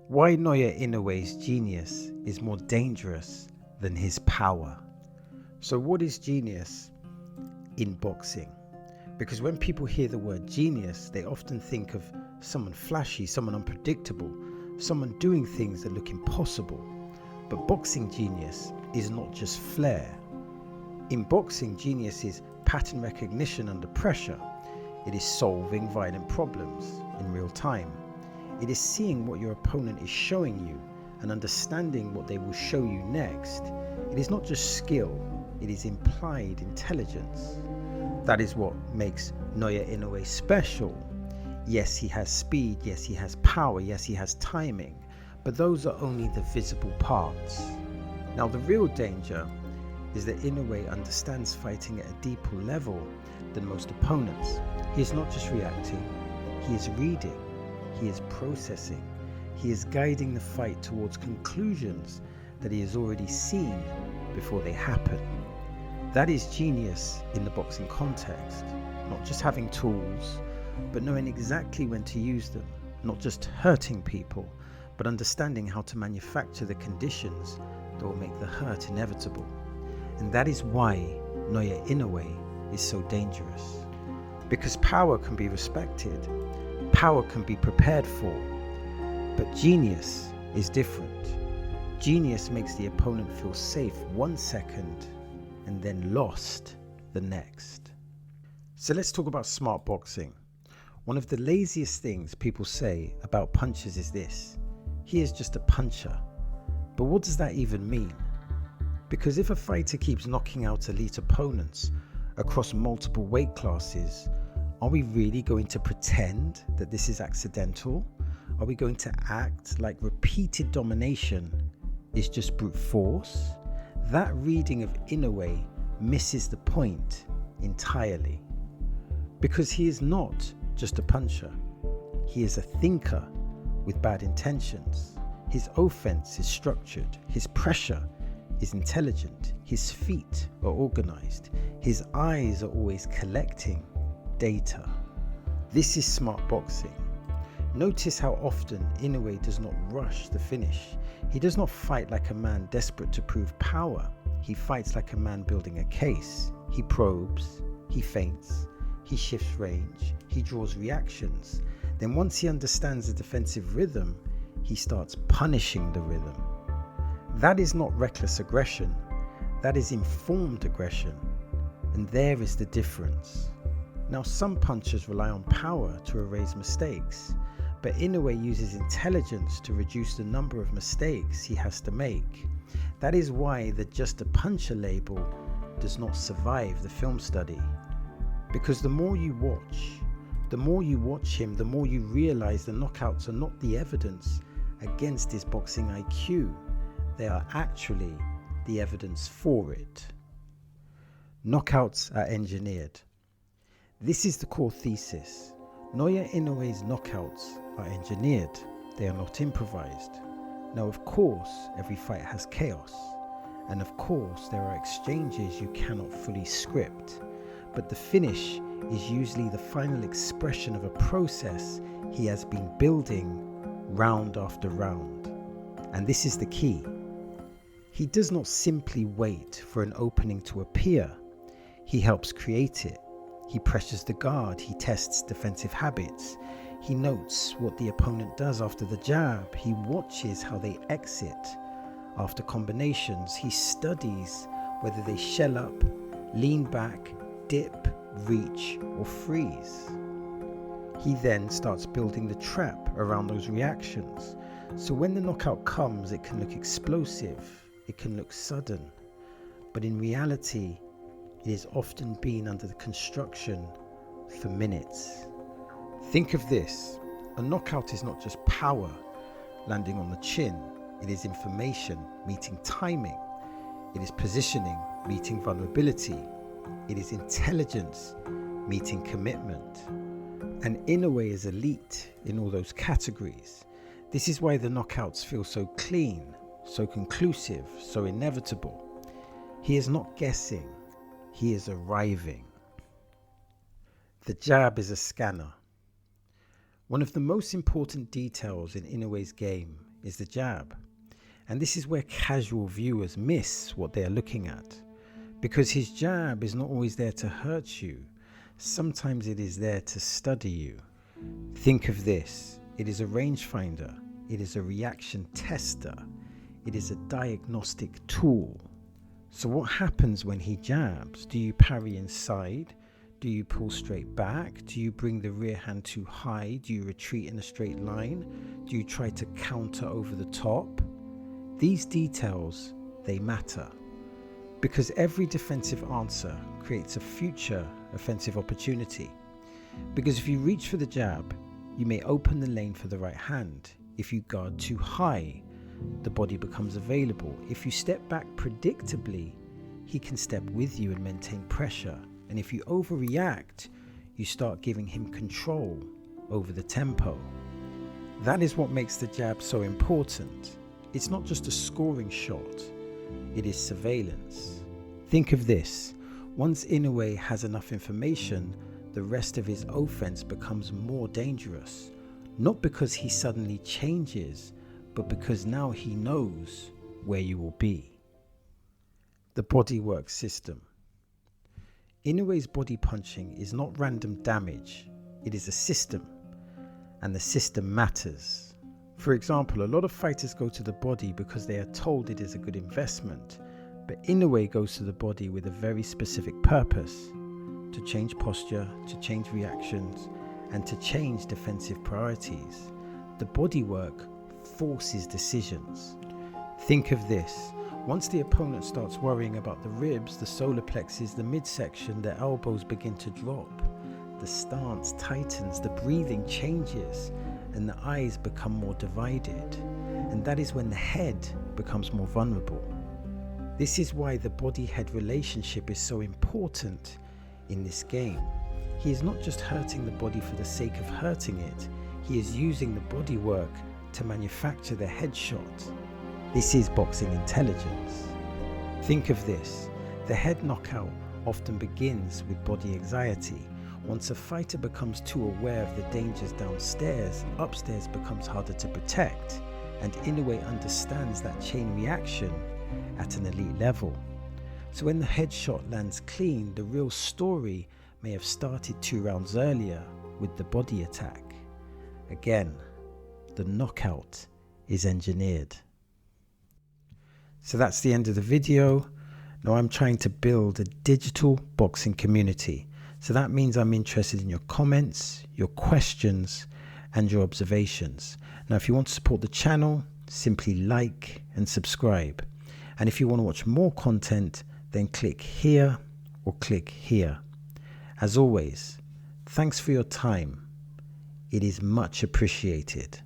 Why Naoya Inoue's genius is more dangerous than his power. So what is genius in boxing? Because when people hear the word genius, they often think of someone flashy, someone unpredictable, someone doing things that look impossible. But boxing genius is not just flair. In boxing, genius is pattern recognition under pressure. It is solving violent problems in real time. It is seeing what your opponent is showing you and understanding what they will show you next. It is not just skill, it is implied intelligence. That is what makes Naoya Inoue special. Yes, he has speed, yes, he has power, yes, he has timing, but those are only the visible parts. Now, the real danger is that Inoue understands fighting at a deeper level than most opponents. He is not just reacting, he is reading, he is processing, he is guiding the fight towards conclusions that he has already seen before they happen. That is genius in the boxing context, not just having tools, but knowing exactly when to use them, not just hurting people, but understanding how to manufacture the conditions that will make the hurt inevitable. And that is why Naoya Inoue is so dangerous. Because power can be respected, power can be prepared for, but genius is different. Genius makes the opponent feel safe 1 second and then lost the next. So let's talk about smart boxing. One of the laziest things people say about punchers is this: he is just a puncher. But what does that even mean? Because if a fighter keeps knocking out elite opponents across multiple weight classes, are we really going to pretend that this is accidental? Are we going to act like repeated domination is just brute force? That reading of Inoue misses the point entirely. Because he is not just a puncher. He is a thinker with bad intentions. His offense is structured. His pressure is intelligent. His feet are organized. His eyes are always collecting data. This is smart boxing. Notice how often Inoue does not rush the finish. He does not fight like a man desperate to prove power. He fights like a man building a case. He probes, he feints, he shifts range, he draws reactions. Then once he understands the defensive rhythm, he starts punishing the rhythm. That is not reckless aggression. That is informed aggression. And there is the difference. Now, some punchers rely on power to erase mistakes, but Inoue uses intelligence to reduce the number of mistakes he has to make. That is why the just a puncher label does not survive the film study. Because the more you watch him, the more you realize the knockouts are not the evidence against his boxing IQ. They are actually the evidence for it. Knockouts are engineered. This is the core thesis. Naoya Inoue's knockouts are engineered. They are not improvised. Now, of course, every fight has chaos. And of course, there are exchanges you cannot fully script. But the finish is usually the final expression of a process he has been building round after round. And this is the key. He does not simply wait for an opening to appear. He helps create it. He pressures the guard. He tests defensive habits. He notes what the opponent does after the jab. He watches how they exit after combinations. He studies whether they shell up, lean back, dip, reach, or freeze. He then starts building the trap around those reactions. So when the knockout comes, it can look explosive, it can look sudden, but in reality, it has often been under the construction for minutes. Think of this: a knockout is not just power landing on the chin, it is information meeting timing, it is positioning meeting vulnerability, it is intelligence meeting commitment. And Inoue is elite in all those categories. This is why the knockouts feel so clean, so conclusive, so inevitable. He is not guessing, he is arriving. The jab is a scanner. One of the most important details in Inoue's game is the jab. And this is where casual viewers miss what they are looking at. Because his jab is not always there to hurt you. Sometimes it is there to study you. Think of this. It is a rangefinder. It is a reaction tester. It is a diagnostic tool. So what happens when he jabs? Do you parry inside? Do you pull straight back? Do you bring the rear hand too high? Do you retreat in a straight line? Do you try to counter over the top? These details, they matter. Because every defensive answer creates a future offensive opportunity. Because if you reach for the jab, you may open the lane for the right hand. If you guard too high, the body becomes available. If you step back predictably, he can step with you and maintain pressure. And if you overreact, you start giving him control over the tempo. That is what makes the jab so important. It's not just a scoring shot, it is surveillance. Think of this. Once Inoue has enough information, the rest of his offense becomes more dangerous. Not because he suddenly changes, but because now he knows where you will be. The bodywork system. Inoue's body punching is not random damage, it is a system, and the system matters. For example, a lot of fighters go to the body because they are told it is a good investment, but Inoue goes to the body with a very specific purpose: to change posture, to change reactions, and to change defensive priorities. The bodywork forces decisions. Think of this. Once the opponent starts worrying about the ribs, the solar plexus, the midsection, the elbows begin to drop. The stance tightens, the breathing changes, and the eyes become more divided. And that is when the head becomes more vulnerable. This is why the body-head relationship is so important in this game. He is not just hurting the body for the sake of hurting it, he is using the bodywork to manufacture the headshot. This is boxing intelligence. Think of this. The head knockout often begins with body anxiety. Once a fighter becomes too aware of the dangers downstairs, upstairs becomes harder to protect, and Inoue understands that chain reaction at an elite level. So when the headshot lands clean, the real story may have started 2 rounds earlier with the body attack. Again, the knockout is engineered. So that's the end of the video. Now I'm trying to build a digital boxing community. So that means I'm interested in your comments, your questions, and your observations. Now, if you want to support the channel, simply like and subscribe. And if you want to watch more content, then click here or click here. As always, thanks for your time. It is much appreciated.